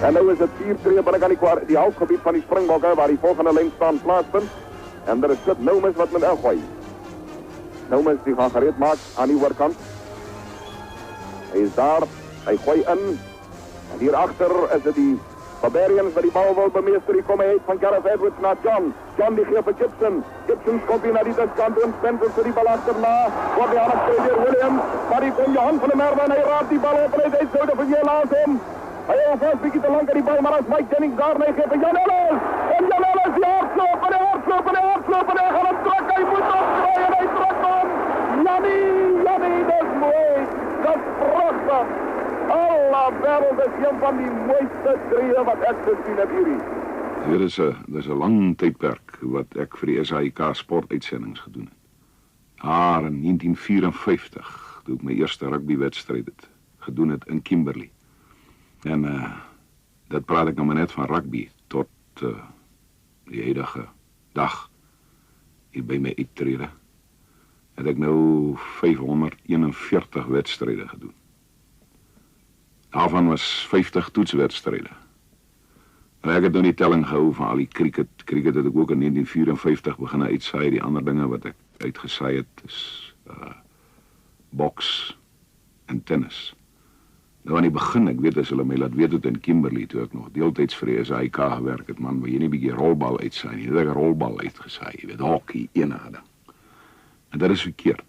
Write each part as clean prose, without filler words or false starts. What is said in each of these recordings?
En nu is het 4 tree binnenkant die halfgebied van die Springbokke waar die volgende lijn staan plaatsvind. En er is dit Noumis wat met ingooi. Noumis die gaan gereed maak aan die oorkant. Hij is daar, hij gooi in. En hierachter is het die Barbarians wat die bal wil bemeester. Die komen uit van Gareth Edwards naar John. John die geeft voor Gibson. Gibson komt hier naar die diskant en Spencer voor die bal achterna. Wordt die aangespeeld door Williams. Maar die komt Johan van der Merwe en hij raapt die bal op en hij zou de verkeer laten. Hij heeft vast een beetje te lang aan die bal, maar als Mike Jennings daar nee geeft Jan Ellis. En Jan Ellis die hardlopen, en hij gaat hem terug. Hij moet opdraaien en hij trekt hem. Jannie, dat is mooi. Dat is prachtig. Alla wereld is een van die mooiste drieën wat ek gezien heb hierdie. Dit is 'n lang tydperk wat ek vir die SAIK sportuitsendings gedoen het. In 1954, toe ek my eerste rugbywedstryd gedoen het in Kimberley. En dat praat ek nou maar net van rugby tot die huidige dag hier by my uittrede. Het ek nou 541 wedstryde gedoen. Daarvan was 50 toetswedstryde. En ek het nou die telling gehou van al die cricket. Cricket het ek ook in 1954 begin uitsaai. Die ander dinge wat ek uitgesaai het is boks en tennis. Nou aan die begin, ek weet as hulle my laat weet het in Kimberley, toe ek nog deeltyds vir die SAIK gewerk het, man, wil jy nie 'n bietjie rolbal uitsaai nie. Het ek 'n rolbal uitgesaai, jy weet, hockey, enige ding. En dat is verkeerd.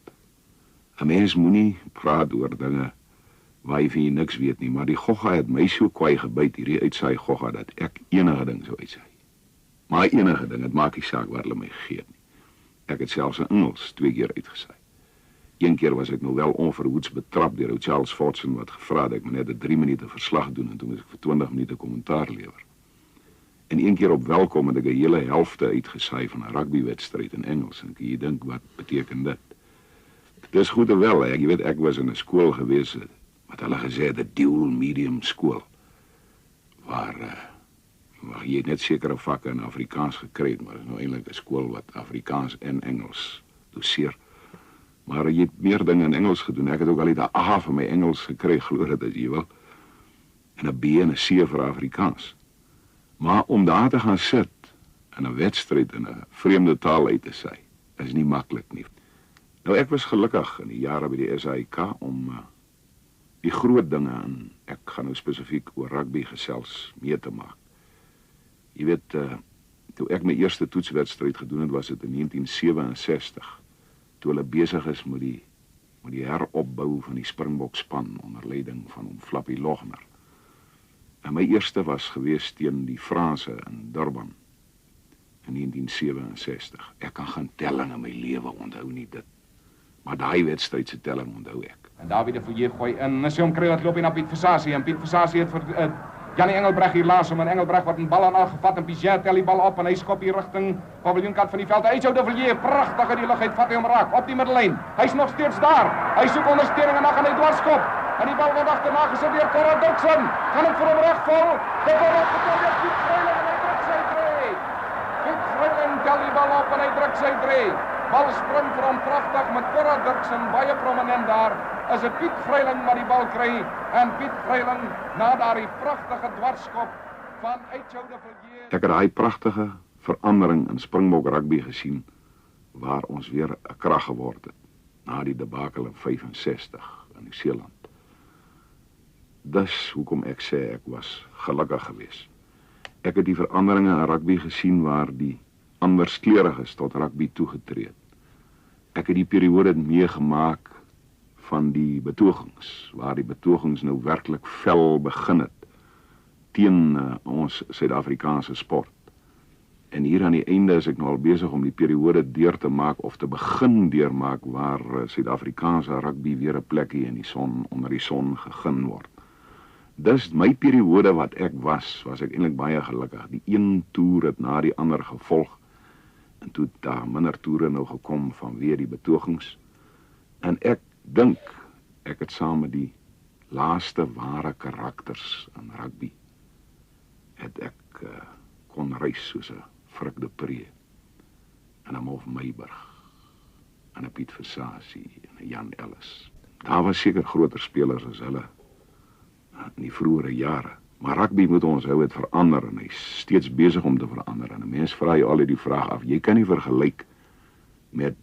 'n Mens moenie praat oor dinge waar jy niks weet nie, maar die gogga het my so kwaai gebyt, hierdie uitsaai gogga, dat ek enige ding sou uitsaai. Maar enige ding, het maak nie saak waar hulle my gegee het nie. Ek het selfs in Engels 2 keer uitgesaai. Een keer was ek nou wel onverhoeds betrap deur Charles Fortson wat gevra het ek moet net 'n 3 minute verslag doen en toe moes ek vir 20 minute kommentaar lewer. En een keer op welkom het ek 'n hele helfte uitgesaai van 'n rugbywedstryd in Engels en jy dink wat beteken dit? Dis goed en wel, jy weet ek was in 'n skool gewees wat hulle gesê het 'n dual medium skool waar jy net sekere vakke in Afrikaans gekry het, maar dit is nou eintlik 'n skool wat Afrikaans en Engels doseer. Maar jy het meer dinge in Engels gedoen. Ek het ook al die A van my Engels gekry, glo dit as jy wil. En 'n B en 'n C vir Afrikaans. Maar om daar te gaan sit in 'n wedstryd in 'n vreemde taal uit te saai, is nie maklik nie. Nou ek was gelukkig in die jare by die SAIK om die groot dinge en ek gaan nou spesifiek oor rugby gesels mee te maak. Jy weet, toe ek my eerste toetswedstryd gedoen het, was dit in 1967. Toe hulle besig is met die heropbou van die Springbokspan onder leiding van Flappy Logner. En my eerste was gewees teen die Franse in Durban in 1967. Ek kan geen telling in my lewe onthou nie dit. Maar daai wedstryd se telling onthou ek. En David de Villiers gooi in, as hy hom kry wat loop hy na Piet Versace en Piet Versace het vir Jannie Engelbreg hier laas om en Engelbreg wat 'n bal aan aangevat en Piget tel die bal op en hy skop hier rigting paviljoenkant van die veld. Hy de Villiers pragtig in die lug uit, vat hy hom raak op die middellyn. Hy's nog steeds daar. Hy soek ondersteuning en dan gaan hy dwarskop. En die bal word agterna gesit deur Corrie Dirksen. Gaan dit vir hom regval. Dit word opgetel deur Piet Vreiling en hy druk sy 3. Piet Vreiling tel die bal op en hy druk sy 3. Bal spring vir hom pragtig met Corrie Dirksen baie prominent daar. Is het Piet Vreiling wat die bal kry en Piet Vreiling na daardie pragtige dwarskop van Joe de Villiers. Ek het daai pragtige verandering in Springbok rugby gesien waar ons weer 'n krag geword het na die debakel in 65 in Nieu-Seeland. Dis hoekom ek sê ek was gelukkig geweest. Ek het die veranderinge in rugby gesien waar die anderskleuriges tot rugby toegetree het. Ek het die periode meegemaak van die betogings, waar die betogings nou werklik fel begin het teen ons Suid-Afrikaanse sport. En hier aan die einde is ek nou al besig om die periode deur te maak of te begin deurmaak waar Suid-Afrikaanse rugby weer 'n plekkie in die son, onder die son gegin word. Dis my periode wat ek was ek eintlik baie gelukkig. Die een toer het na die ander gevolg en toe daar minder toere nou gekom vanweë die betogings. En ek dink ek het saam met die laaste ware karakters in rugby het ek kon reis soos 'n Frik de Pre en 'n Mof Meiburg en 'n Piet Versace en 'n Jan Ellis. Daar was seker groter spelers as hulle in die vroeëre jare, Maar rugby moet ons hou het verander en hy's steeds besig om te verander. En 'n mens vra jy altyd die vraag af, jy kan nie vergelyk met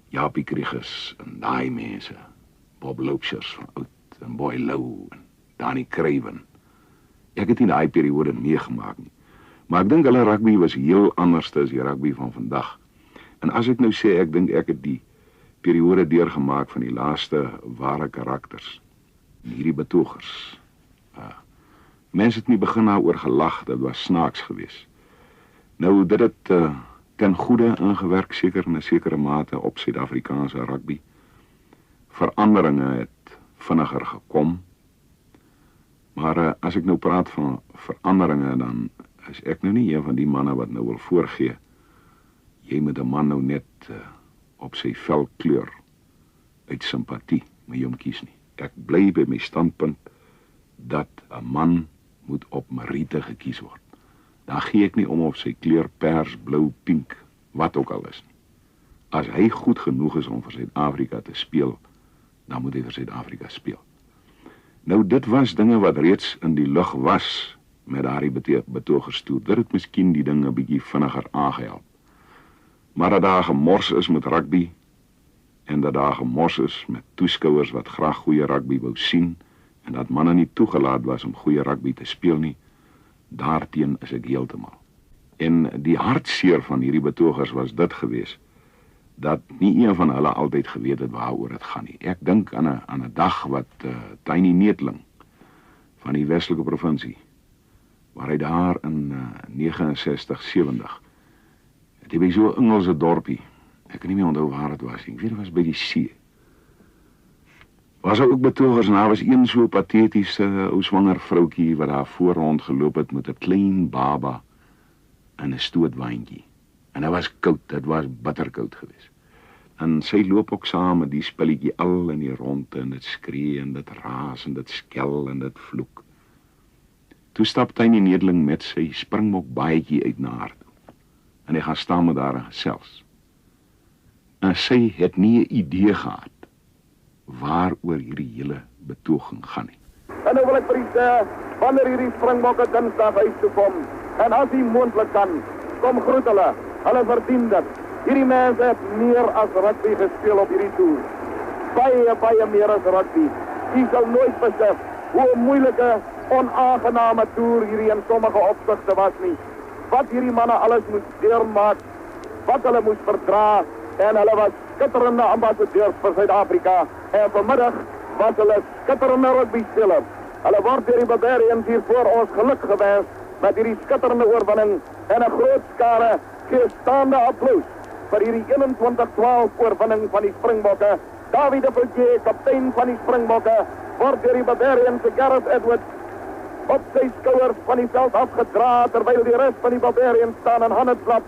Japie Kriegers en daai mense, Bob Loubsers van oud en Boy Lou en Danny Craven. Ek het nie daai periode meegemaak nie. Maar ek dink hulle rugby was heel anders as die rugby van vandag. En as ek nou sê, ek dink ek het die periode deurgemaak van die laaste ware karakters. Hierdie betogers. Mense het nie begin daaroor gelag, dit was snaaks geweest. Nou, dit het ten goeie ingewerk, seker in 'n sekere mate op Suid-Afrikaanse rugby. Veranderinge het vinniger gekom. Maar as ek nou praat van veranderinge, dan is ek nou nie een van die manne wat nou wil voorgee. Jy moet 'n man nou net op sy velkleur uit simpatie met hom kies nie. Ek bly by my standpunt dat 'n man moet op meriete gekies word. Dan gee ek nie om of sy kleur pers, blou, pink, wat ook al is nie. As hy goed genoeg is om vir Suid-Afrika te speel, dan moet hy vir Suid-Afrika speel. Nou, dit was dinge wat reeds in die lug was met daardie betogers toe. Dit het miskien die dinge 'n bietjie vinniger aangehelp. Maar dat daar gemors is met rugby, en dat daar gemors is met toeskouers wat graag goeie rugby wou sien, en dat manne nie toegelaat was om goeie rugby te speel nie, daarteen is ek heeltemal. En die hartseer van hierdie betogers was dit gewees, dat nie een van hulle altyd geweet het waaroor dit gaan nie. Ek dink aan 'n dag wat Tiny Neetling van die Westelike provinsie, waar hy daar in 69, 70, het hy by so 'n Engelse dorpie, ek kan nie meer onthou waar het was nie, ek weet het was by die see. Was ook betogers, en daar was een so pathetiese ou swanger vroutjie wat daar voor rondgeloop het met 'n klein baba en 'n stootwyntjie. En dit was koud, dit was bitterkoud geweest. En sy loop ook saam met die spilletjie al in die rondte, en dit skree en dit raas en dit skel en dit vloek. Toe stap Tiny Neetling met sy springbok baadjie uit na haar toe. En hy gaan staan met haar en gesels. En sy het nie 'n idee gehad waaroor hierdie hele betoging gaan nie. En nou wil ek vir u sê, wanneer hierdie Springbokke Dinsdag huis toe kom, en as die moontlik kan, kom groet hulle. Hulle verdien dit. Hierdie mense het meer as rugby gespeel op hierdie toer. Baie meer as rugby. U sal nooit besef hoe 'n moeilike, onaangename toer hierdie in sommige opsigte was nie. Wat hierdie manne alles moes deurmaak, wat hulle moes verdra, en hulle was skitterende ambassadeurs vir Suid-Afrika. En vanmiddag was hulle skitterende rugby-spelers. Hulle word deur die Barbarians hier voor ons geluk gewens met hierdie skitterende oorwinning en 'n groot skare gee staande applaus vir hierdie 21-12 oorwinning van die Springbokke. David de Villiers, kaptein van die Springbokke, word deur die Barbarians se Gareth Edwards op sy skouers van die veld afgedra, terwyl die res van die Barbarians staan in handelsklap.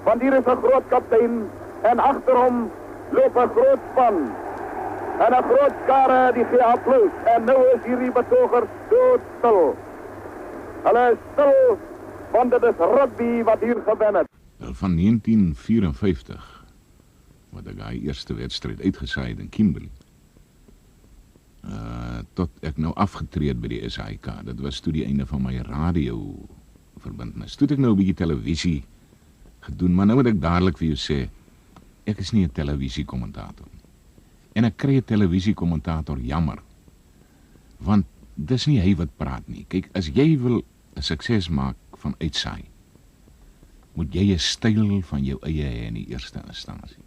Want hier is 'n groot kaptein en agter hom loop 'n groot span. En 'n groot skare die gee applaus. En nou is hierdie betogers doodstil. Hulle is stil, want dit is rugby wat hier gewen het. Van 1954, wat ek daai eerste wedstryd uitgesaai het in Kimberley, tot ek nou afgetree het by die SAIK. Dit was toe die einde van my radio verbintenis. Toe het ek nou 'n bietjie televisie gedoen, maar nou moet ek dadelik vir jou sê, ek is nie 'n televisiekommentator. En ek kry 'n televisiekommentator jammer, want dis nie hy wat praat nie. Kyk, as jy wil 'n sukses maak van uitsaai, moet jy 'n styl van jou eie hê in die eerste instansie.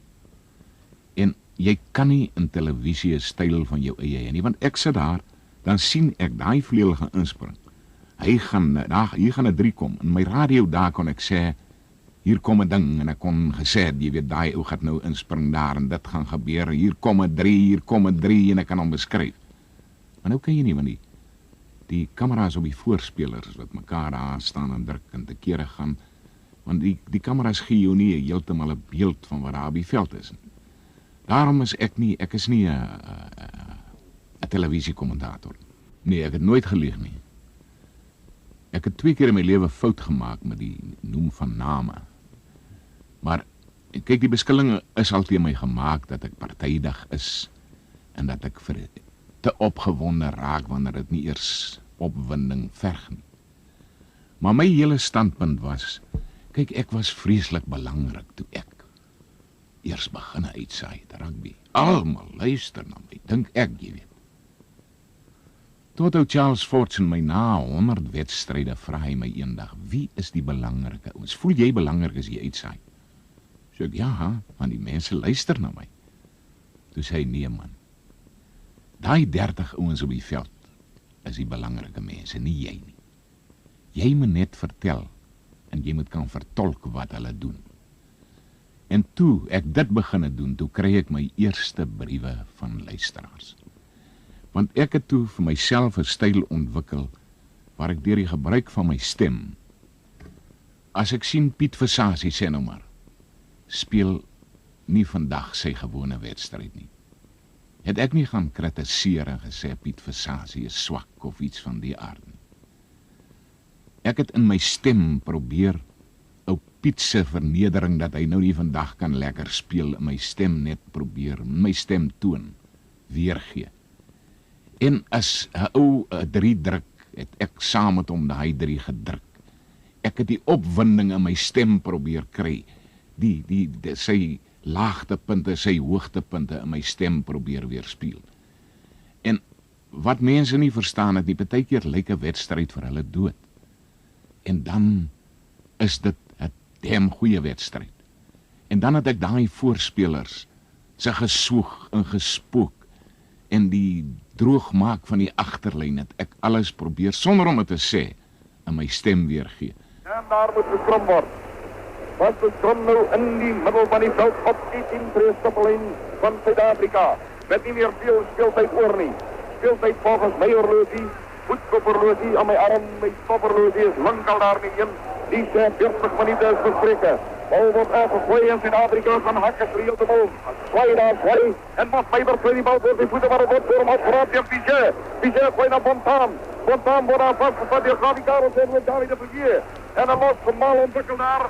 En jy kan nie in televisie 'n styl van jou eie hê nie, want ek sit daar, dan sien ek daai vleuel gaan inspring. Hier gaan 'n 3 kom. In my radio daar kon ek sê, hier kom 'n ding, en ek kon gesê, jy weet, daai ou gaan nou inspring daar, en dit gaan gebeur, hier kom 'n 3, en ek kan hom beskryf. Maar nou kan jy nie, want die kameras op die voorspelers, wat mekaar daar staan en druk en te kere gaan, want die kameras gee jou nie heeltemal 'n beeld van wat daar op die veld is. Daarom is ek is nie 'n televisiekommentator. Nee, ek het nooit gelieg nie. Ek het 2 keer in my lewe fout gemaak met die noem van name. Maar kyk, die beskilling is al teen my gemaak dat ek partydig is en dat ek te opgewonde raak wanneer dit nie eers opwinding verg nie. Maar my hele standpunt was, kyk, ek was vreeslik belangrik toe ek eers begin uitsaai het rugby. Almal luister na my, dink ek, jy weet. Tot ou Charles Fortune my na 100 wedstryde vra hy my eendag, wie is die belangrike ouens? Voel jy belangrik as jy uitsaai? So ek, ja, want die mense luister na my. Toe sê hy, nee man, daai 30 ouens op die veld is die belangrike mense, nie jy nie. Jy moet net vertel, en jy moet kan vertolk wat hulle doen. En toe ek dit begin doen, toe kry ek my eerste briewe van luisteraars. Want ek het toe vir myself 'n styl ontwikkel, waar ek deur die gebruik van my stem, as ek sien Piet Visasie, sê nou maar, speel nie vandag sy gewone wedstryd nie, het ek nie gaan kritiseer en gesê Piet Visasie is swak of iets van die aard nie. Ek het in my stem probeer ou Piet se vernedering dat hy nou nie vandag kan lekker speel, in my stem net probeer, my stem toon, weergee. En as 'n ou 3 druk, het ek saam met hom daai 3 gedruk. Ek het die opwinding in my stem probeer kry, sy laagtepunte, sy hoogtepunte in my stem probeer weerspieël. En wat mense nie verstaan het nie, partykeer lyk 'n wedstryd vir hulle dood. En dan is dit 'n damn goeie wedstryd. En dan het ek daai voorspelers se geswoeg en gespook en die droogmaak van die agterlyn het ek alles probeer, sonder om dit te sê, in my stem weergee. En daar moet geskrom word. Want we strom nou in die middel van die veld op die 10 stoppellyn van Suid-Afrika. Met nie meer veel speeltyd oor nie. Speeltyd volgens my horlosie, voetskophorlosie aan my arm, my stophorlosie is lankal daar nie een. Die sê 40 minute is verstreke. Bal word afgegooi en Suid-Afrika van hakke gereeld te bal. Zwaai daar, zwaai. En Mas Meiber gooi die bal voor die voeten, maar het wordt voor hem afgeraad door Piget. Piget gooi naar Bontaan. Bontaan wordt daar vastgevat door Gavi Karels en wordt David de Piget. En een los gemaal ontwikkeld daar.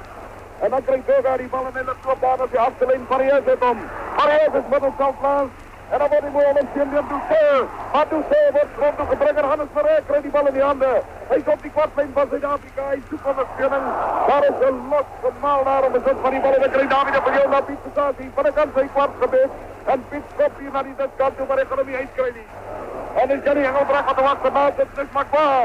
En dan krijgt Doga die ballen in de klopbaan als hij achterlijn Marius zit om. Marius is middelveldplaats. En dan wordt hij mooi ontstaan door Doucet. Maar Doucet wordt grond toegebracht en Hannes Verrijk krijgt die bal in die handen. Hij is op die kwartlijn van Zuid-Afrika. Hij zoekt ondersteuning. Daar is een los gemaal naar om de zin van die ballen. Dan krijgt David de Piget naar Piet Visasie. Van de kant zijn kwartgebied. En Piet stopt hier naar die kant toe, maar hij gaat hem niet eens krijgen. En is Jannie Engelbrecht aan de wacht gemaakt. Het is Magua.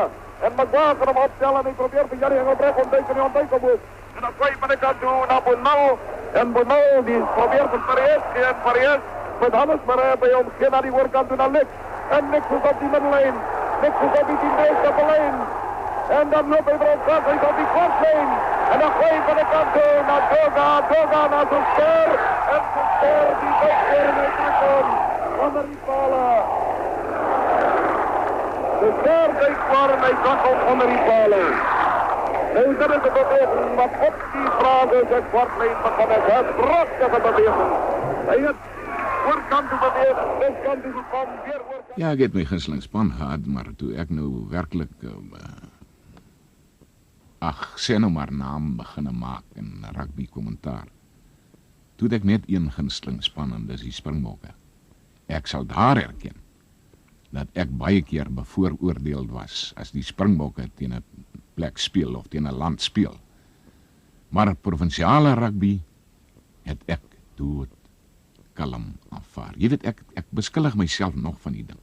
En Magua gaat hem opstellen en hij probeert van Jannie Engelbrecht ontdekken en ontdekken moet. En dan gooi je van de kant toe naar Bonal. En Bonal die probeert het Parijs. En Parijs met Hannes maar bij hem geen naar die voorkant toe naar Nix. En Nix is op die middellijn. Nix is op die 10 stoppellijn. En dan loopt hij voor kant, hij is op die kwartlijn. En dan gooi je van de kant toe naar Doga. Doga naar zijn ster. En zijn ster die wordt weer in de terugkomt. Onder die palen. De ster deed voor en hij zag hem onder die palen. Nou, dat is de beweging, maar op die vragen zijn kwartlijn begonnen. Het is prachtige beweging. Hij heeft voorkant toe beweegt, rechtkant toe gekomen, weer voorkant. Ja, ek het my gunsteling span gehad, maar toe ek nou werklik, sê nou maar naam beginne maak in rugby kommentaar. Toe het ek net een gunsteling span en dis die Springbokke. Ek sal daar erken dat ek baie keer bevooroordeeld was as die Springbokke teen 'n plek speel of teen 'n land speel. Maar provinsiale rugby het ek dood kalm aanvaar. Jy weet, ek beskuldig myself nog van die ding.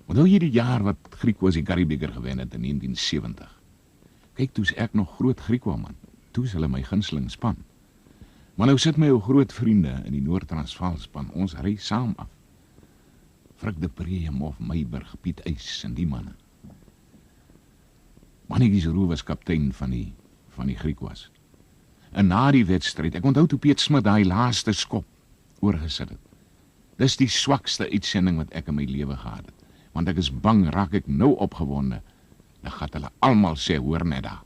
Onthou jy die jaar wat Griquas die Currie-beker gewen het in 1970? Kyk, toe's ek nog groot Griquas man. Toe's hulle my gunsteling span. Maar nou sit my ou groot vriende in die Noord-Transvaal span. Ons ry saam af. Frik de Preem of Meiberg, Piet Eys en die manne. Mannetjies Roux was kaptein van die Griquas. En na die wedstryd, ek onthou toe Piet Smit daai laaste skop oorgesit het. Dis die swakste uitsending wat ek in my lewe gehad het. Want ek is bang, raak ek nou opgewonde, dan gaan hulle almal sê, hoor net daar.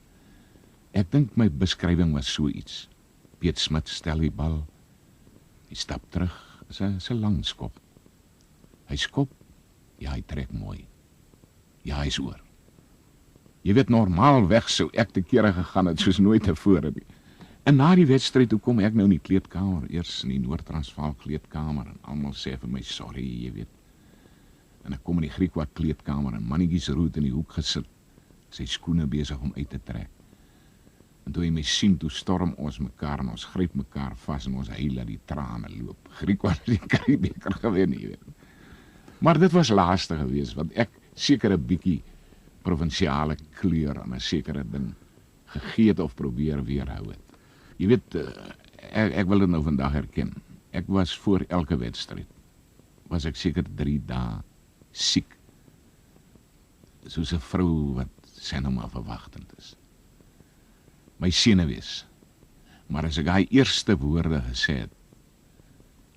Ek dink my beskrywing was so iets. Piet Smit stel die bal, hy stap terug, is 'n lang skop. Hy skop, ja, hy trek mooi. Ja, hy is oor. Jy weet, normaal weg sou ek te kere gegaan het, soos nooit tevore nie. En na die wedstryd, toe kom ek nou in die kleedkamer, eers in die Noord-Transvaal kleedkamer, en almal sê vir my, sorry, jy weet. En ek kom in die Griekwa kleedkamer en mannetjies roet in die hoek gesit, sy skoene besig om uit te trek. En toe hy my sien, toe storm ons mekaar en ons gryp mekaar vas en ons huil dat die trane loop. Griekwa het die Karibeker gewen, jy weet. Maar dit was laaste gewees, want ek seker 'n bietjie provinsiale kleur aan 'n sekere ding gegee het of probeer weerhou het. Jy weet, ek wil dit nou vandag erken. Ek was voor elke wedstryd, was ek seker 3 dae siek. Soos 'n vrou wat sy nou maar verwagtend is. My senuwees. Maar as ek daai eerste woorde gesê het,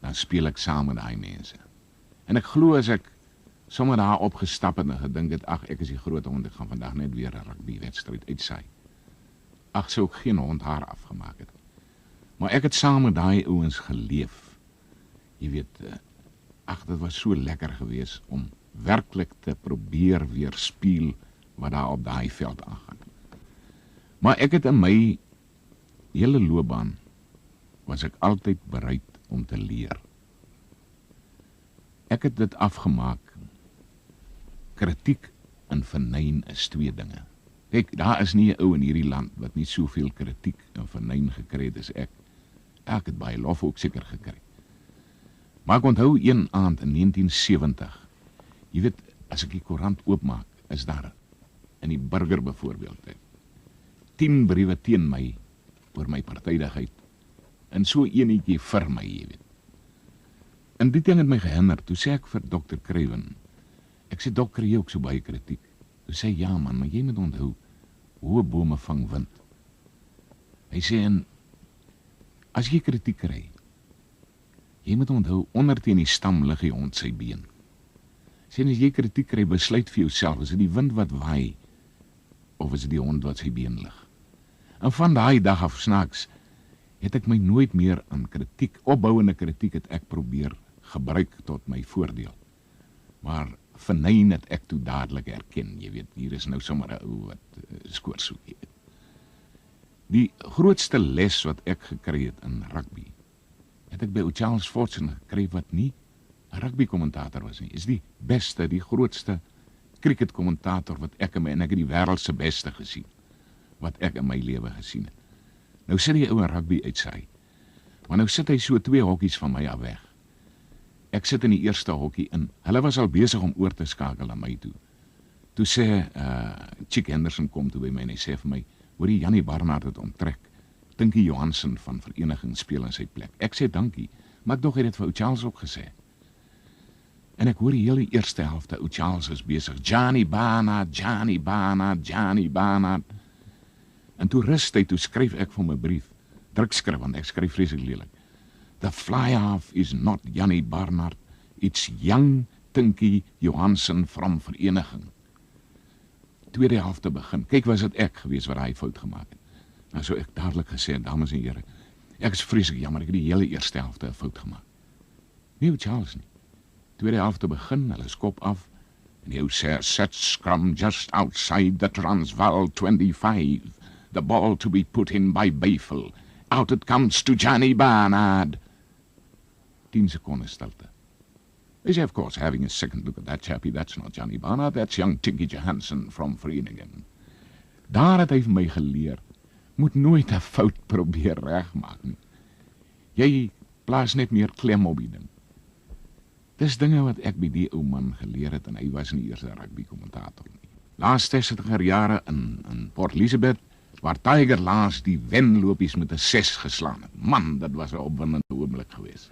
dan speel ek saam met daai mense. En ek glo as ek sommer daar opgestap het en gedink het, ag, ek is die groot hond, ek gaan vandag net weer 'n rugbywedstryd uitsaai. Ag, sou ek geen hond haar afgemaak het. Maar ek het saam met daai ouens geleef. Jy weet, ag, dit was so lekker geweest om werklik te probeer weerspieël wat daar op daai veld aangaan. Maar ek het in my hele loopbaan was ek altyd bereid om te leer. Ek het dit afgemaak. Kritiek en vernyn is 2 dinge. Kyk, daar is nie 'n ou in hierdie land wat nie soveel kritiek en vernyn gekry het as ek. Ek het baie lof ook seker gekry. Maar ek onthou een aand in 1970. Jy weet, as ek die koerant oopmaak, is daar in die Burger byvoorbeeld 10 briewe teen my oor my partydigheid en so eenetjie vir my, jy weet. En dit ding het my gehinder. Toe sê ek vir Dr. Craven, ek sê, Dok, kry jy ook so baie kritiek? Toe sê, ja man, maar jy moet onthou, hoë bome vang wind. Hy sê, en as jy kritiek kry, jy moet onthou, onder teen die stam lig die hond sy been. Sê, as jy kritiek kry, besluit vir jouself, is dit die wind wat waai, of is dit die hond wat sy been lig? En van daai dag af snaaks, het ek my nooit meer aan kritiek, opbouende kritiek het ek probeer gebruik tot my voordeel. Maar vernyn het ek toe dadelik erken, jy weet, hier is nou sommer 'n ou wat skoorsoek, jy weet. Die grootste les wat ek gekry het in rugby, het ek by ou Charles Fortson gekry wat nie 'n rugby kommentator was nie, is die beste, die grootste cricket kommentator wat ek en ek het die wêreld se beste gesien, wat ek in my lewe gesien het. Nou sit die ou in rugby uitsaai, maar nou sit hy so 2 hokkies van my af weg. Ek sit in die eerste hokkie in, hulle was al besig om oor te skakel na my toe. Toe sê, Chick Henderson kom toe by my en hy sê vir my, hoorie, Jannie Barnard het onttrek, Tinkie Johansen van Vereniging speel in sy plek. Ek sê dankie, maar ek dog hy het vir ou Charles ook gesê. En ek hoor die hele eerste helfte, ou Charles is besig, Johnny Barnard, Johnny Barnard, Johnny Barnard. En toe rust hy, toe skryf ek vir my brief, drukskrif, want ek skryf vreeslik lelik. The fly-half is not Jannie Barnard, it's young Tinkie Johansen from Vereniging. Tweede helfte begin, kyk was dit ek gewees wat hy fout gemaak het. Nou so ek dadelik gesê, dames en here, ek is vreeslik jammer, ek het die hele eerste helfte 'n fout gemaak. Nie ou Charles nie. Tweede helfte begin, hulle skop af, en die ou sê, set scrum just outside the Transvaal 25, the ball to be put in by Bayfield, out it comes to Johnny Barnard. 10 seconden stilte. They say, of course, having a second look at that chappie, that's not Johnny Barnard, that's young Tinkie Johansen from Vereniging. Daar het hy vir my geleer, moet nooit 'n fout probeer regmaak nie. Jy plaas net meer klem op die ding. Dis dinge wat ek by die ou man geleer het, en hy was nie eers 'n rugby kommentator nie. Laaste 60er jare in Port Elizabeth, waar Tiger Lance die wenlopies met 'n 6 geslaan het. Man, dit was 'n opwindende oomblik geweest.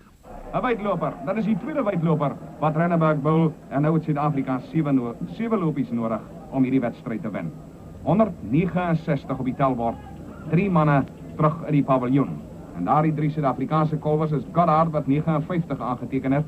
'n Wydloper, dat is die tweede wydloper wat Randburg Bull en nou het Suid-Afrika 7 lopies nodig om hierdie wedstryd te wen. 169 op die telbord, 3 manne terug in die paviljoen. En daardie 3 Suid-Afrikaanse kolwers is Goddard wat 59 aangeteken het,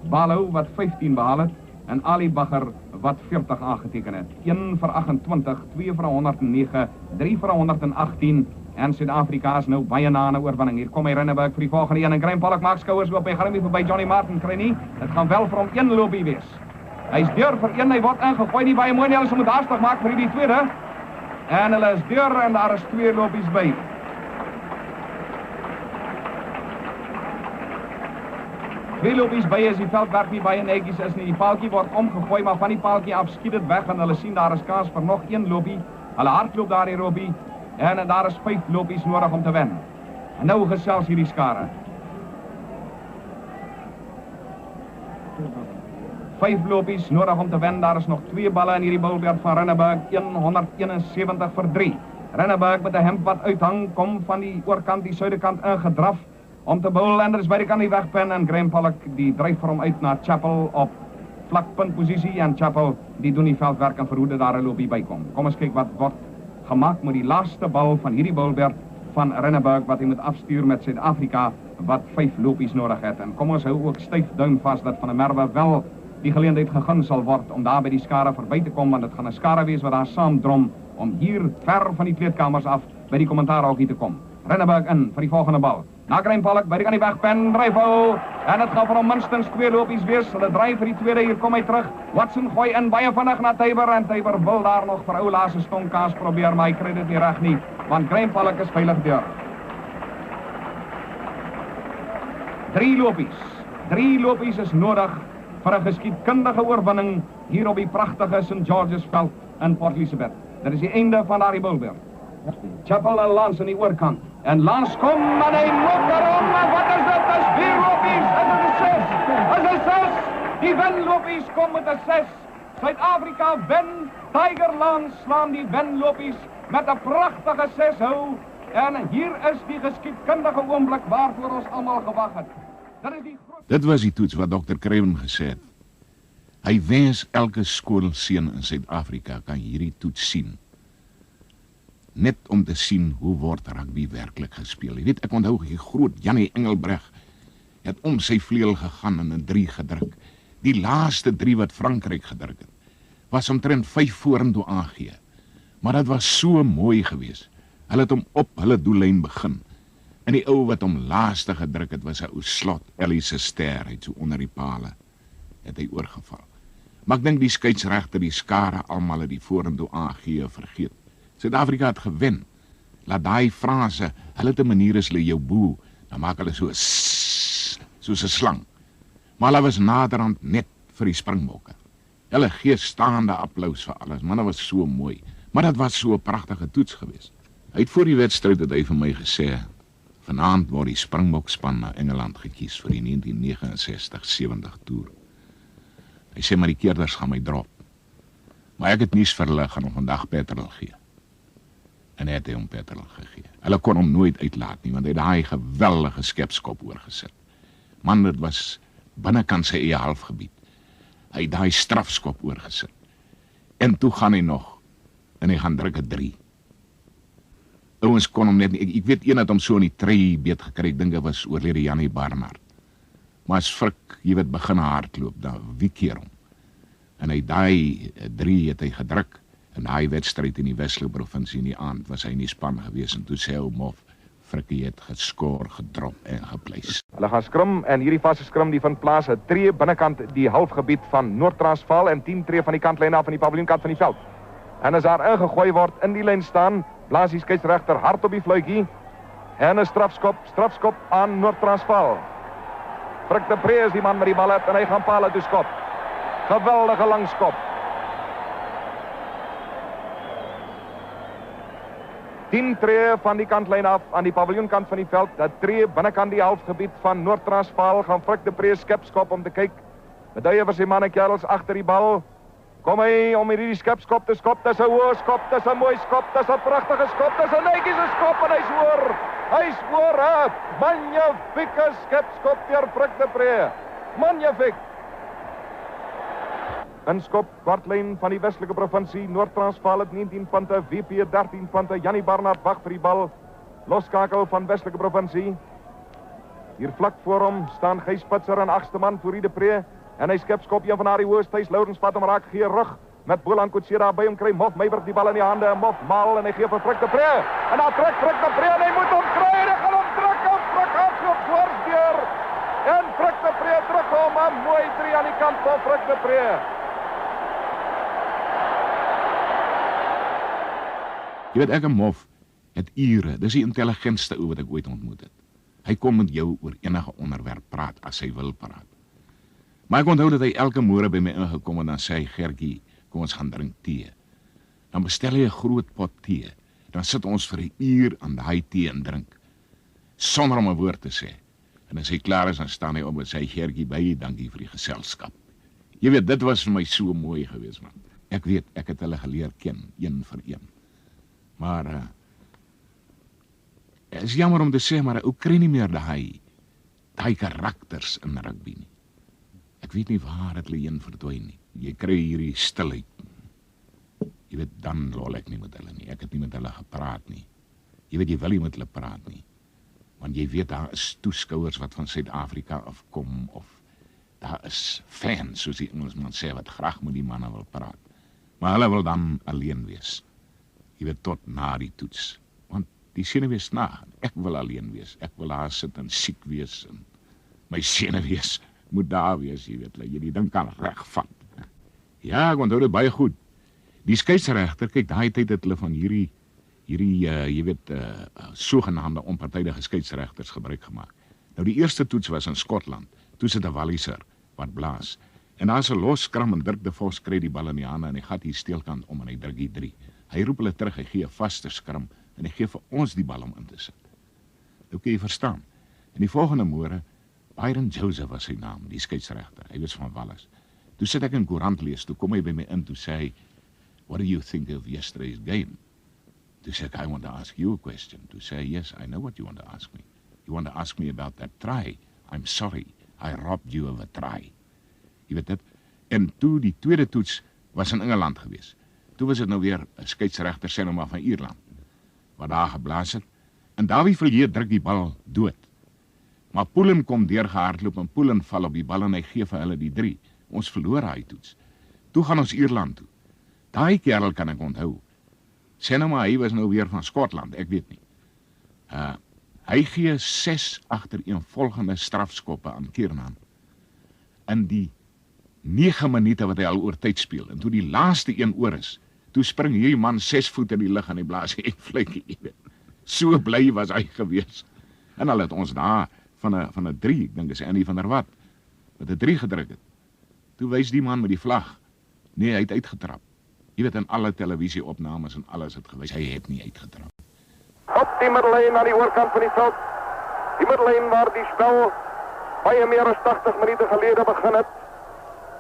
Balou wat 15 behaal het en Ali Bagger wat 40 aangeteken het. 1 vir 28, 2 vir 109, 3 vir 118 en Suid-Afrika is nou baie na 'n oorwinning. Hier kom hy Randburg vir die volgende een en Graham Pollock maak skouers oop. Hy gaan nie verby Johnny Martin kry nie. Dit gaan wel vir hom 1 lopie wees. Hy's deur vir 1, hy word ingegooi nie baie mooi nie. Hulle moet haastig maak vir die tweede. En hulle is deur en daar is 2 lopies by. 2 lopies by is die veldwerk nie baie netjies is nie. Die paaltjie word omgegooi, maar van die paaltjie af skiet dit weg en hulle sien daar is kans vir nog 1 lopie. Hulle hardloop daar die Robbie en daar is 5 lopies nodig om te wen. En nou gesels hierdie skare. 5 lopies nodig om te wen. Daar is nog 2 balle in hierdie bulbeerd van Renneberg. 171 vir 3. Renneberg met 'n hemp wat uithang, kom van die oorkant, die suidekant ingedraf om te bowl en er is by die kant die wegpen en Graham Pollock die dryf vir hom uit na Chappell op vlakpuntposisie en Chappell die doen die veldwerk en verhoede daar 'n lopie bykom. Kom ons kyk wat word gemaak met die laaste bal van hierdie bulbeerd van Renneberg wat hy moet afstuur met Suid-Afrika wat 5 lopies nodig het. En kom ons hou ook styf duim vas dat Van der Merwe wel die geleentheid gegee sal word om daar by die skare verby te kom, want dit gaan 'n skare wees wat daar saam drom om hier ver van die kleedkamers af by die kommentaarhokkie te kom. Renneberg in vir die volgende bal. Na Graham Pollock by die kan die wegpen, dryf hou en dit gaan vir hom minstens 2 lopies wees. Hulle draai vir die tweede, hier kom hy terug. Watson gooi in baie vinnig na Tyber en Tyber wil daar nog vir ou laaste stonkaas probeer, maar hy kry dit nie reg nie, want Graham Pollock is veilig deur. 3 lopies is nodig vir 'n geskiedkundige oorwinning hier op die pragtige St. George's veld in Port Elizabeth. Dit is die einde van daardie bulbeerd. Chappell en Lance aan die oorkant. En Lance kom en hy loop daarom. Wat is dit? Dit is 4 lopies. Dit is 'n 6. Dit is 'n 6. Die wenlopies kom met 'n 6. Suid-Afrika wen. Tiger Lance slaan die wenlopies met 'n pragtige 6 hou. En hier is die geskiedkundige oomblik waarvoor ons almal gewag het. Dit was die toets wat Dr. Craven gesê het. Hy wens elke skoolseun in Suid-Afrika kan hierdie toets sien. Net om te sien hoe word rugby werklik gespeel. Jy weet, ek onthou die groot Jannie Engelbreg het om sy vleuel gegaan en 'n 3 gedruk. Die laaste 3 wat Frankryk gedruk het, was omtrent 5 vorentoe aangee. Maar dit was so mooi geweest. Hulle het hom op hulle doellyn begin. En die ou wat hom laaste gedruk het, was 'n ou slot, Ellie se ster, het so onder die pale, het hy oorgeval. Maar ek dink die skeieregter, die skare, almal het die vorentoe aangee vergeet. Suid-Afrika het gewen. Laat daai Franse, hulle te manier is hulle jou boe, dan maak hulle soos 'n slang. Maar hulle was naderhand net vir die Springbokke. Hulle gee staande applous vir alles, man, dit was so mooi. Maar dit was so 'n pragtige toets geweest. Hy het voor die wedstryd het hy vir my gesê, vanaand word die Springbokspan na Engeland gekies vir die 1969-70 toer. Hy sê maar die keerders gaan my drop. Maar ek het nuus vir hulle, gaan hom vandag petrol gee. En hy het hom petrol gegee. Hulle kon hom nooit uitlaat nie, want hy het daai geweldige skepskop oorgesit. Man, dit was binnekant sy eie halfgebied. Hy het daai strafskop oorgesit. En toe gaan hy nog, en hy gaan druk 'n 3. Ouens kon hom net nie, ek weet een het hom so in die trei beet gekry, ek dink dit was oorlede Jannie Barnard. Maar as Frik, jy weet, begin hardloop, dan wie keer hom? En hy daai 3 het hy gedruk, en daai wedstryd in die Weselike provinsie in die aand, was hy in die span gewees, en toe sê ou Mof, Frikkie het geskoor, gedrop en gepleis. Hulle gaan skrim, en hierdie vaste skrim die vind plaas, 'n tree binnekant die halfgebied van Noord-Transvaal, en 10 tree van die kantlyn af van die paviljoenkant van die veld. En as daar ingegooi word, in die lyn staan, blaas die skeieregter hard op die fluitjie, en 'n strafskop aan Noord-Transvaal. Frik de Pre is die man met die bal het, en hy gaan pale toe skop. Geweldige langskop. 10 tree van die kantlyn af aan die paviljoenkant van die veld. 'n tree binnekant die halfgebied van Noord-Transvaal gaan Frik de Pre skepskop om te kyk. Beduie vir sy manne kerels agter die bal. Kom hy om hierdie skepskop te skop. Dis 'n hoë skop, dis 'n mooi skop, dis 'n pragtige skop, dis 'n netjiese skop en hy's oor. Hy's oor. 'n magnifieke skepskop deur Frik de Pre. Magnifiek. 'n skop kwartlyn van die Weselike provinsie. Noord-Transvaal het 19 punte, WP 13 punte. Jannie Barnard wag vir die bal. Loskakel van Weselike provinsie. Hier vlak voor hom staan Gys Spitzer en 8ste man voor de Pre. En hy skepskop een van haar die hoogste. Lourens vat hom raak, gee rug met Boelan Kutsie daar by hom kry. Mof Meiberg die bal in die hande. Mof maal en hy gee vir Frik de Pre. En daar trek Frik de Pre en hy moet hom kry. En hy gaan hom druk en Frik hardloop dwars. En Frik de Pre druk hom. 'n mooi 3 aan die kant van Frik de Pre. Jy weet, ek en Mof het ure, dis die intelligentste ou wat ek ooit ontmoet het. Hy kom met jou oor enige onderwerp praat as hy wil praat. Maar ek onthou dat hy elke môre by my ingekom en dan sê hy, Gertjie, kom ons gaan drink tee. Dan bestel hy 'n groot pot tee. Dan sit ons vir 'n uur aan daai tee en drink, sonder om 'n woord te sê. En as hy klaar is, dan staan hy op en sê, Gertjie, baie dankie vir die geselskap. Jy weet, dit was vir my so mooi geweest, man. Ek weet, ek het hulle geleer ken, een vir een. Maar, is jammer om te sê, maar ou kry nie meer daai karakters in rugby nie. Ek weet nie waar het hulle een verdwyn nie. Jy kry hierdie stilheid. Jy weet, dan lol ek nie met hulle nie. Ek het nie met hulle gepraat nie. Jy weet, jy wil nie met hulle praat nie. Want jy weet, daar is toeskouers wat van Suid-Afrika afkom, of daar is fans, soos die Engelsman sê, wat graag met die manne wil praat. Maar hulle wil dan alleen wees. Jy weet, tot na die toets. Want die senuwees na, ek wil alleen wees. Ek wil daar sit en siek wees, en my senuwees moet daar wees, jy weet, jy die ding kan regvat. Ja, ek onthou dit baie goed. Die skeieregter, kyk, daai tyd het hulle van hierdie jy weet, sogenaamde onpartydige skeieregters gebruik gemaak. Nou die eerste toets was in Skotland. Toe sit 'n Walliser wat blaas. En daar's 'n los skram en Dirk de Vos kry die bal in die hande en hy gat hier steelkant om en hy druk die 3. Hy roep hulle terug, hy gee 'n vaste skram en hy gee vir ons die bal om in te sit. Nou kan jy verstaan. En die volgende môre, Byron Joseph was sy naam, die skeieregter. Hy was van Wallis. Toe sit ek in koerant lees, toe kom hy by my in, toe sê hy, what do you think of yesterday's game? Toe sê ek, I want to ask you a question. Toe sê hy, yes, I know what you want to ask me. You want to ask me about that try. I'm sorry, I robbed you of a try. Jy weet dit? En toe die tweede toets was in Engeland gewees. Toe was dit nou weer 'n skeieregter, sê nou maar van Ierland, wat daar geblaas het. En Dawie Villiers druk die bal dood. Maar Poolen kom deurgehardloop en Poolen val op die bal en hy gee vir hulle die 3. Ons verloor hy toets. Toe gaan ons Ierland toe. Daai kerel kan ek onthou. Sê nou maar, hy was nou weer van Skotland, ek weet nie. Hy gee 6 agtereenvolgende strafskoppe aan Kiernan. In die 9 minute wat hy al oor tyd speel. En toe die laaste een oor is, toe spring hierdie man 6 voet in die lug en hy blaas die vletjie, jy weet. So bly was hy gewees. En al het ons daar van 'n 3, ek dink is Andy van der Walt, wat 'n 3 gedruk het. Toe wys die man met die vlag, nee, hy het uitgetrap. Jy weet, in alle televisieopnames en alles het gewys, hy het nie uitgetrap. Op die middellyn aan die oorkant van die veld. Die middellyn waar die spel baie meer as 80 minute gelede begin het.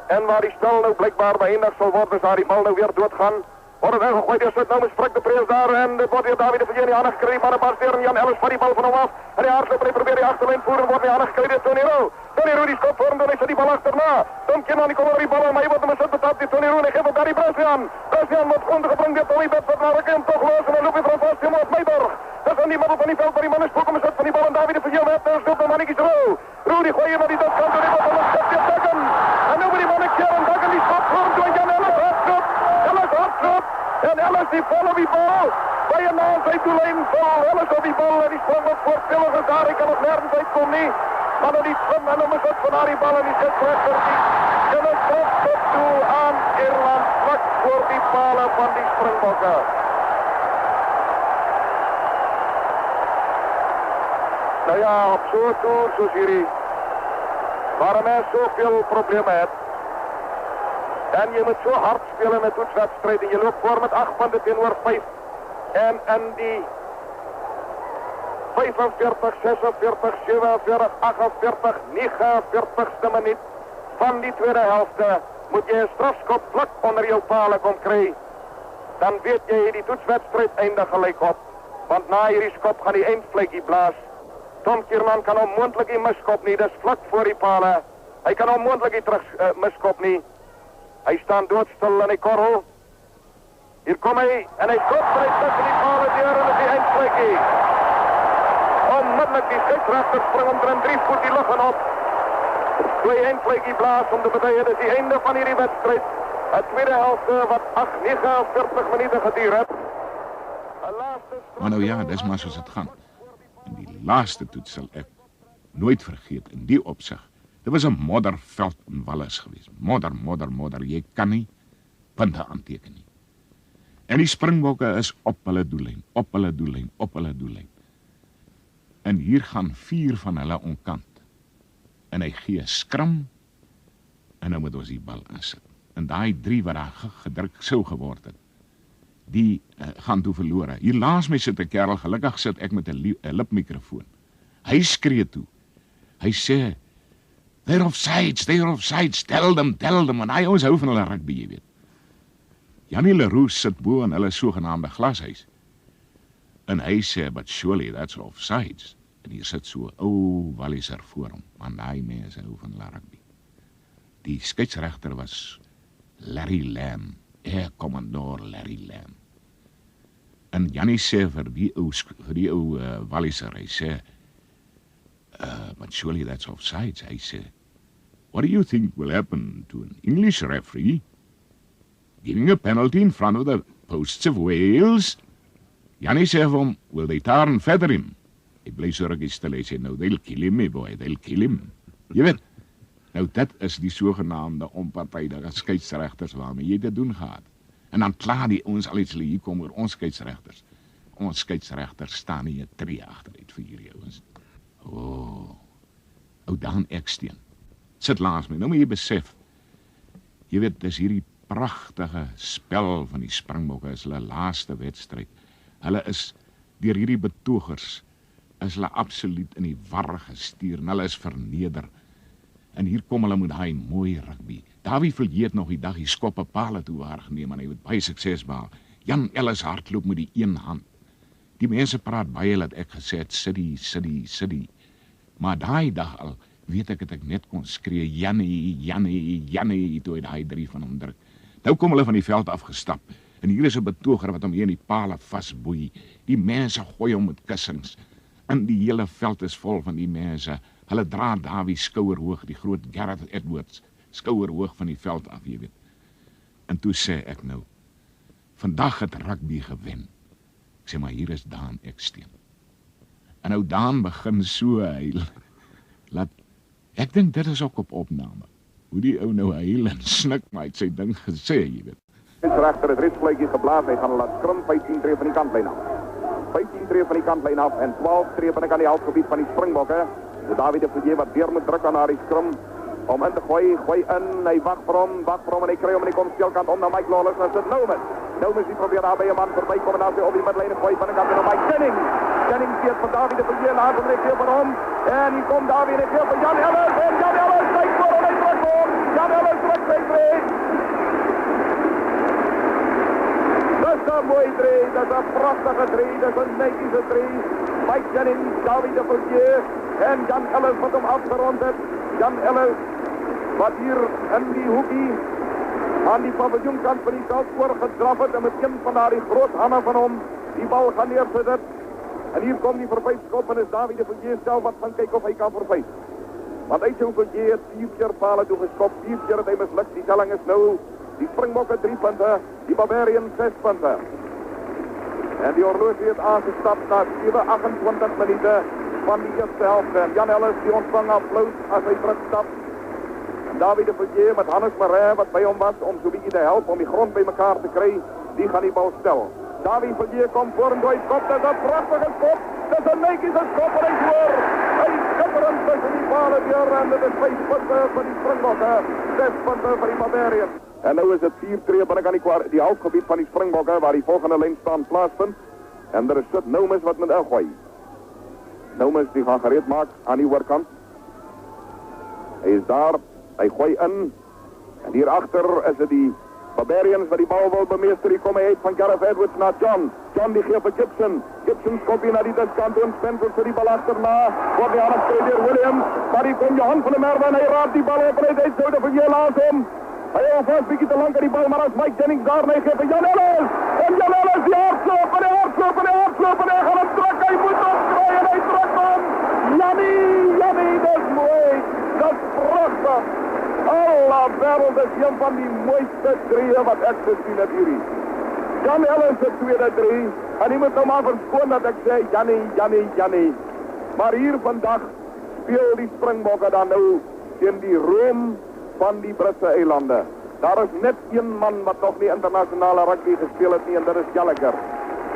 En waar die spel nou blijkbaar beëindig sal word, as daar die bal nou weer doodgaan. Wordt het weggegooid, is het nou misbruik de Prins daar. En dit wordt weer David de Villiers in die handen gekregen. Maar de Barsteer en Jan Ellis van die bal van hem af. En die hardloper die probeert die achterlijn voeren. Wordt in die handen gekregen door Tony Rowe. Tony Rowe die schot voor hem, dan is er die bal achterna. Dan kan die komen die bal aan, maar hij wordt hem zet betaald. Die Tony Rowe en hij geeft het daar die Brescian. Brescian wordt ondergebracht door Tommy Bedford. Maar hij kan hem toch los. En dan loopt hij van vast helemaal op Meiberg. Dat is aan die middel van die veld waar die man is spoken. Zet van die bal en David de Villiers met. En stopt de mannetjes Rowe. Rowe die gooien naar die doodkant. En die wordt dan een schotje Duggan. En nu moet die mannetje en Duggan die schot voor hem door Jan Ellis. Hardschot. Ellis hardschot. En Ellis die vol op die bal. Bij een naam zijn doellijn vol. Ellis op die bal. En die sprong wat voorspellig is daar. Ik kan nog nergens uitkomen niet. Maar dan die sprong en dan is het van die bal. En die zet voor die. En het komt tot doel aan Ierland. Vlak voor die palen van die Springbokken. Nou ja, op zo'n toer zoals jullie. Waar een mens zoveel problemen heeft. En je moet zo hard spelen in een toetswedstrijd. En je loopt voor met 8 punten tegenover 5. En in die 45, 46, 47, 48, 49ste minuut van die tweede helft moet je een strafschop vlak onder je palen komen krijgen. Dan weet je die toetswedstrijd eindigt gelijk op. Want na je schop gaan die eindvlekje blaas. Tom Kiernan kan onmogelijk die miskop niet. Dat is vlak voor die palen. Hij kan onmogelijk die terug miskop niet. Hij staat doodstil en hij korrel. Hier komt hij en hij stopt en hij tussen die palen deur en het is die eindvlekje. Onmiddellijk die scheidsrechter springt omtrent 3 voet die lucht op. Twee eindvlekje blaas om de partijen. Dat is die einde van die wedstrijd. Het tweede helft wat 49 minuten geduurd heeft. Maar nou ja, dis maar soos het gaan. En die laaste toets sal ek nooit vergeet in die opsig. Dit was 'n modderveld in Wallis geweest. Modder, jy kan nie punte aanteken nie. En die Springbokke is op hulle doellyn. En hier gaan 4 van hulle onkant. En hy gee skram En nou moet ons die bal insit. En daai 3 wat daar gedruk sou geword het, die gaan toe verlore. Hier langs my sit 'n kerel, gelukkig sit ek met 'n lipmikrofoon. Hy skree toe. Hy sê, they're offsides, tell them, en hy ons hou van hulle rugby, jy weet. Jannie Leroux sit bo in hulle sogenaamde glashuis. En hy sê, but surely that's offsides. En hier sit so 'n ou Walliser voor hom, want daai mense hou van hulle rugby. Die skeieregter was Larry Lamb, Air Commodore Larry Lamb. En Jannie sê vir die ou Walliser, hy sê, but surely that's offsides. Hy sê, what do you think will happen to an English referee giving a penalty in front of the posts of Wales? Jannie sê vir hom, will they tar and feather him? Hy bly so rukkie stil, hy sê, no, they'll kill him, my boy, they'll kill him. Jy weet, nou dit is die sogenaamde onpartydige skeieregters waarmee jy te doen gehad. En dan kla die ons al iets hier kom oor ons skeieregters. Ons skeieregters staan nie 'n tree agteruit vir hierdie ouens. Ou Dan Eksteen. Sit langs my. Nou moet jy besef. Jy weet, dis hierdie pragtige spel van die Springbokke, is hulle laaste wedstryd. Hulle is deur hierdie betogers is hulle absoluut in die war gestuur en hulle is verneder. En hier kom hulle met daai mooi rugby. Dawie Villiers het nog die dag die skoppe pale toe waargeneem en hy het baie sukses behaal. Jan Ellis hardloop met die een hand. Die mense praat baie dat ek gesê het City. Maar daai dag al weet ek dat ek net kon skree Jannie toe hy daai 3 van hom druk. Nou kom hulle van die veld afgestap. En hier is 'n betoger wat hom hier in die pale vasboei. Die mense gooi hom met kussings. En die hele veld is vol van die mense. Hulle dra Dawie skouerhoog, die groot Gareth Edwards, skouerhoog van die veld af, jy weet. En toe sê ek nou, vandag het rugby gewen. Ek sê, maar hier is Dan Eksteen. En nou Dan begin so huil. Ek dink dit is ook op opname. Hoe die ou nou huil en snik, maar hy het sy ding gesê, jy weet. Rechter het ritsvleugje geblazen, hij gaat laten scrum, 15 tree van die kantlijn af. 15 tree van die kantlijn af en 12 tree van die halfgebied van die Springbokken. De David de Villiers wat weer moet drukken naar die scrum. Om in te gooien, gooi in, hij wacht voor hem en hij krijgt hem en hij komt stilkant om naar Mike Lawless. Dat is het Nomen. Nomen die probeert daar bij een man voorbij komen naast hij op die middenlijn gooi van de kant naar Mike Jennings. Jennings ziet van David de Villiers laat hem en hij van hem. En hier komt David en hij van Jan Ellis. En Jan Ellis lijkt voor en hij drukt voor. Jan Ellis drukt zijn tree. Dat is een mooie tree, dat is een prachtige tree, dat is een netjese tree. Mike Jennings, David de Villiers en Jan Ellis wat hem afgerond heeft. Jan Ellis, wat hier in die hoekie aan die paviljoenkant van die Southpoort gedraf het en met een van daar die groot hammer van hom die bal gaan neerzetten. En hier komt die verwijtskop en is David de Villiers zelf wat van kijken of hij kan verwijt. Want hij zo Villiers heeft 4 keer palen toegeskopt, 4 keer het hij mislukt. Die telling is nou, die Springbokken 3 punten, die Barbarian 6 punten. En die horloge heeft aangestapt na 28 minuten van die eerste helft. En Jan Ellis die ontvang applaus als hij terugstapt. En David de Villiers met Hannes Marais wat bij hem was om zo'n beetje te helpen om die grond bij elkaar te krijgen, die gaan die bal stellen. David Villiers komt voor een kop, dat is een prachtige kop. Dat is een netjese kop en hij voor. Hij schitterend tussen die palen weer en dat is 5 punten voor die Springbokken, 6 punten voor die Barbarian. En nu is het 4 tree aan die halfgebied van die Springbokken waar die volgende lijn staan plaatsvindt. En er is het Nomes wat met gooi. Nomes die gaan gereed maken aan die oorkant. Hij is daar, hij gooi in. En hierachter is het die Barbarians waar die bal wil bemeester. Die komen uit van Gareth Edwards naar John. John die geeft voor Gibson. Gibson komt hier naar die diskant en Spencer voor die bal achterna. Wordt die aangespeeld door Williams. Maar die komt Johan van der Merwe en hij raadt die bal op en hij deed zo de Villiers laat hem. Hij houdt vast een beetje te lang aan die bal, maar als Mike Jennings daar nee geeft Jan Ellis. En Jan Ellis die hardloop en hij hardloop en hij hardloop en hij gaat hem drukken. Hij moet opdraaien en hij drukt hem. Jannie, dat is mooi. Dat is prachtig. Allah wereld is een van die mooiste drieën wat ik gezien heb hier. Jan Ellis de tweede 3. En die moet hem maar verschonen dat ik zei Jannie. Maar hier vandaag speel die Springbokken dan nou in die room van die Britse eilanden. Daar is net 1 man wat nog niet internationale rugby gespeeld heeft nie, en dat is Gallagher.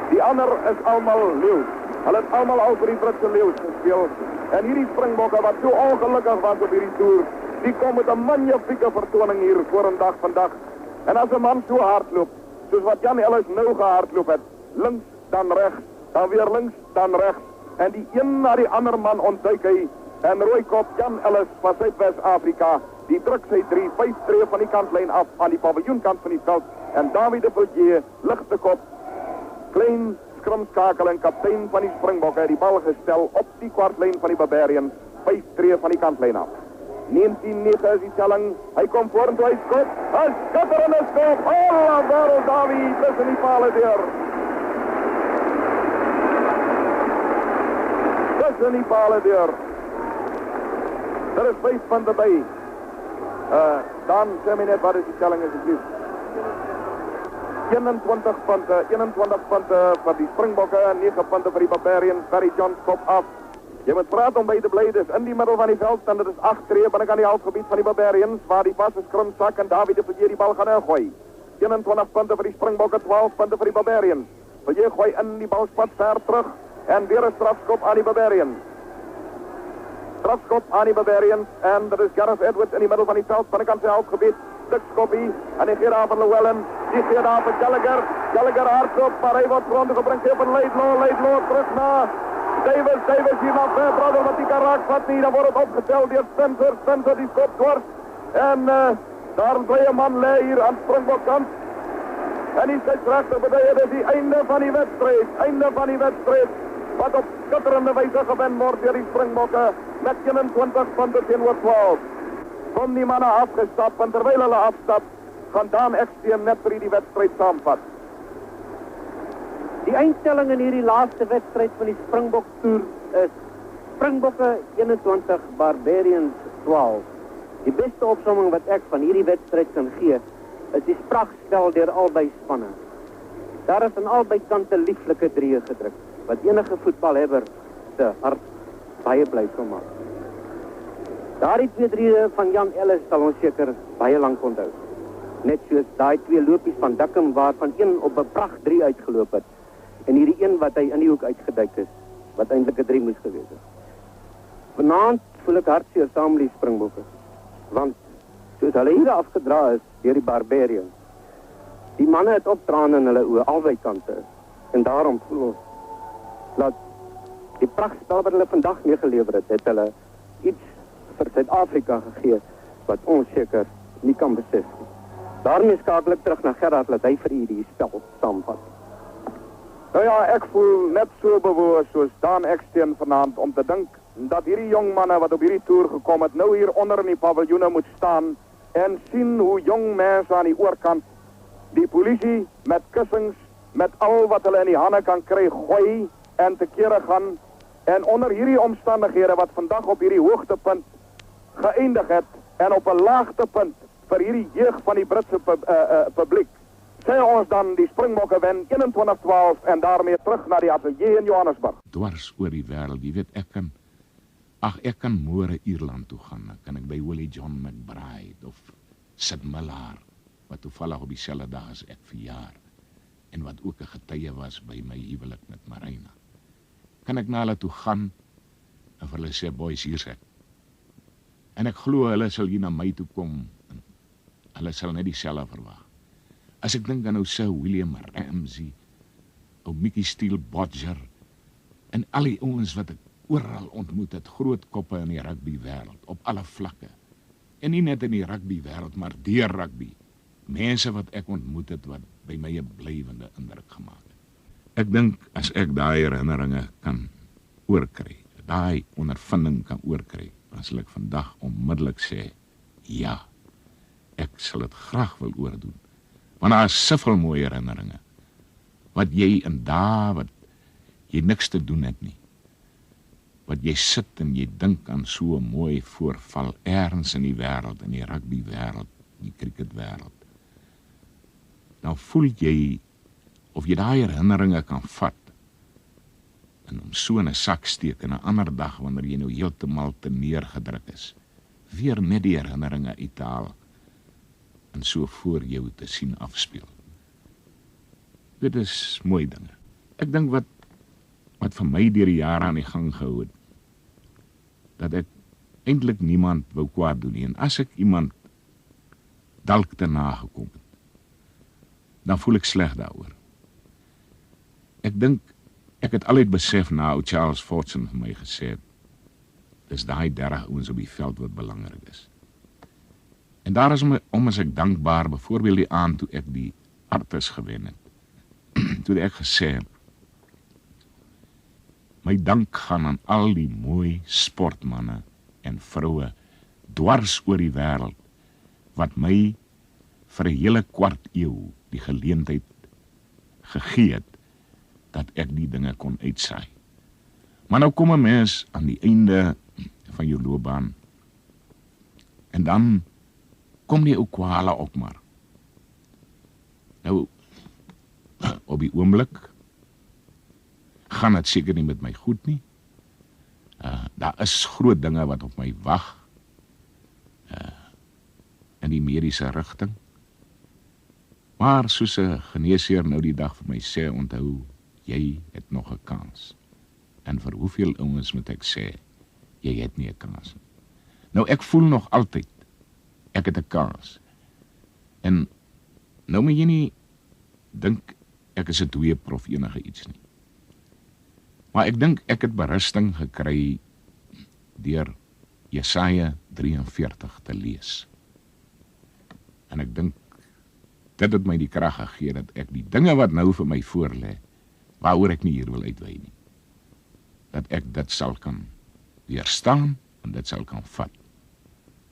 Die ander is allemaal leeuws. Hulle het allemaal al voor die Britse leeuws gespeeld. En hierdie Springbokken wat zo ongelukkig was op hierdie toer, Die kom met 'n magnifieke vertoning hier vorendag vandag. En as 'n man so hardloop, soos wat Jan Ellis nou gehardloop het, links dan regs, dan weer links dan regs, en die een na die ander man ontduik hy, en Rooikop Jan Ellis van Suidwes-Afrika, die druk sy 3-5 tree van die kantlyn af aan die paviljoenkant van die veld, en David de Villiers, ligte kop, klein skrimskakel en kaptein van die Springbokke het die bal gestel op die kwartlyn van die Barbarians, 5 tree van die kantlyn af. 19-9 is die telling, hy kom vorentoe, hy skop, 'n skitterende skop, wêreld David tussen die pale deur. Tussen die pale deur. Daar is 5 punte by. Dan sê my net wat is die telling asseblief. 21 punte vir die Springbokke, 9 punte vir die Barbarians, Barry John skop af. Jy moet praat om by te bly, dis in die middel van die veld, en dit is 8 tree binne aan die halfgebied van die Barbarians, waar die vaste skrimsak en David de Villiers die bal gaan ingooi. 21 punte vir die Springbokke, 12 punte vir die Barbarians. Villiers gooi in die balspat ver terug, en weer 'n strafskop aan die Barbarians. Strafskop aan die Barbarians, en dit is Gareth Edwards in die middel van die veld, binne aan sy halfgebied, stikskoppie, en die gee daar van Llewellyn, die gee daar van Gallagher hardloop, maar hy word grond gebring van Laidlaw, terug na Davis hier na Fairbrother, wat die kan raakvat nie, dan word het opgetel deur Spencer die skop dwars, en daar bly 'n man lê hier aan Springbokkant, en die scheidsregter beduie, dit is die einde van die wedstrijd, wat op skitterende wyse gewen word deur die Springbokke, met 21 punte teenoor 12. Kom die manne afgestap, en terwyl hulle afstap, gaan Dan Eksteen net vir die wedstrijd saamvat. Die eindstelling in hierdie laaste wedstryd van die Springbok Tour is Springbokke 21, Barbarians 12. Die beste opsomming wat ek van hierdie wedstryd kan gee, is die spraakspel deur albei spanne. Daar is aan albei kante lieflike drieë gedruk, wat enige voetbalhebber se hart baie bly sal maak. Daardie 2 drieë van Jan Ellis sal ons seker baie lank onthou. Net soos daai 2 lopies van Dickham, waarvan een op 'n pragt 3 uitgeloop het, en hierdie een wat hy in die hoek uitgeduik is, wat eintlik 'n 3 moes gewees het. Vanaand voel ek hartseer saam met die Springbokke, want soos hulle hier afgedra is deur die Barbarians, die manne het optrane in hulle oë albei kante, en daarom voel ons dat die prachtspel wat hulle vandag neergelewer het hulle iets vir Suid-Afrika gegee wat ons seker nie kan besef nie. Daarmee skakel ek terug na Gerard, dat hy vir u die spel saamvat. Nou ja, ek voel net so bewoog soos Dan Eksteen vanaand om te dink dat hierdie jong manne wat op hierdie toer gekom het, nou hier onder in die paviljoene moet staan en sien hoe jong mense aan die oorkant die polisie met kussings, met al wat hulle in die hande kan kry, gooi en te kere gaan, en onder hierdie omstandighede wat vandag op hierdie hoogtepunt geëindig het, en op 'n laagtepunt vir hierdie jeug van die Britse publiek, sê ons dan die Springbokke wen 21-12 en daarmee terug na die ateljee in Johannesburg. Dwars oor die wêreld, jy weet, ek kan môre Ierland toe gaan, dan kan ek by Willie John McBride of Sid Miller, wat toevallig op dieselfde dag as ek verjaar, en wat ook 'n getuie was by my huwelik met Marina. Kan ek na hulle toe gaan en vir hulle sê, boys, hier's ek. En ek glo hulle sal hier na my toe kom, en hulle sal net dieselfde verwag. As ek dink aan ou Sir William Ramsey, ou Mickey Steele Bodger, en al die ouens wat ek oral ontmoet het, groot koppe in die rugby wêreld, op alle vlakke. En nie net in die rugby wêreld, maar deur rugby. Mense wat ek ontmoet het, wat by my 'n blywende indruk gemaak het. Ek dink, as ek daai herinneringe kan oorkry, daai ondervinding kan oorkry, dan sal ek vandag onmiddellik sê, ja, ek sal dit graag wil oordoen. Want daar is soveel mooi herinneringe, wat jy in dae wat jy niks te doen het nie, wat jy sit en jy dink aan so 'n mooi voorval ergens in die wêreld, in die rugby wêreld, die cricket wêreld, dan voel jy of jy daai herinneringe kan vat en om so in 'n sak steek en 'n ander dag wanneer jy nou heeltemal te neergedruk is, weer net die herinneringe uithaal en so voor jou te sien afspeel. Dit is mooi dinge. Ek dink wat vir my deur die jare aan die gang gehou het, dat eintlik niemand wou kwaad doen nie. En as ek iemand dalk te nagekom het, dan voel ek sleg daaroor. Ek dink, ek het altyd besef na ou Charles Fortson vir my gesê het, dis daai 30 ouens op die veld wat belangrik is. En daar is is ek dankbaar, byvoorbeeld die aand toe ek die Artes gewen het. Toe ek gesê, my dank gaan aan al die mooi sportmanne en vroue dwars oor die wêreld, wat my vir 'n hele kwart eeu die geleentheid gegee het, dat ek die dinge kon uitsaai. Maar nou kom 'n mens aan die einde van jou loopbaan, en dan kom die ou kwale ook maar. Nou, op die oomblik, gaan het seker nie met my goed nie. Daar is groot dinge wat op my wag, in die mediese rigting. Maar soos 'n geneesheer nou die dag vir my sê, onthou, jy het nog 'n kans. En vir hoeveel ouens moet ek sê, jy het nie 'n kans nie. Nou ek voel nog altyd, ek het 'n kans. En nou moet jy nie dink ek is 'n dweeprof enige iets nie. Maar ek dink ek het berusting gekry deur Jesaja 43 te lees. En ek dink dit het my die krag gegee dat ek die dinge wat nou vir my voorlê, waaroor ek nie hier wil uitwy nie, dat ek dit sal kan weerstaan en dit sal kan vat.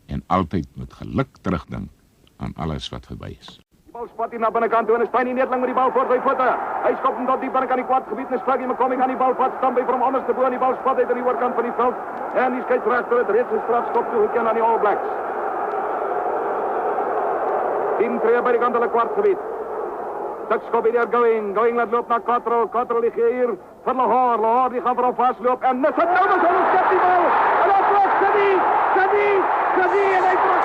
En altyd met geluk terugdink aan alles wat verby is. Bal spat hier na binnekant toe en is Steini Neerling met die bal voor sy voete. Hy skop hom tot die binnekant die kwartgebied en Spraggie McCormick aan die bal vat, staan by van onderste bo aan die bal spat uit aan die oorkant van die veld. En die skeieregter het reeds 'n strafskop toegeken aan die All Blacks. 10 tree by die kant van die kwartgebied. Dat skop hier going laat loop na Cottrell lig hier vir Lahore die gaan vir hom vasloop en dis nou ons skep die bal. En dan blok Sadi en hy trek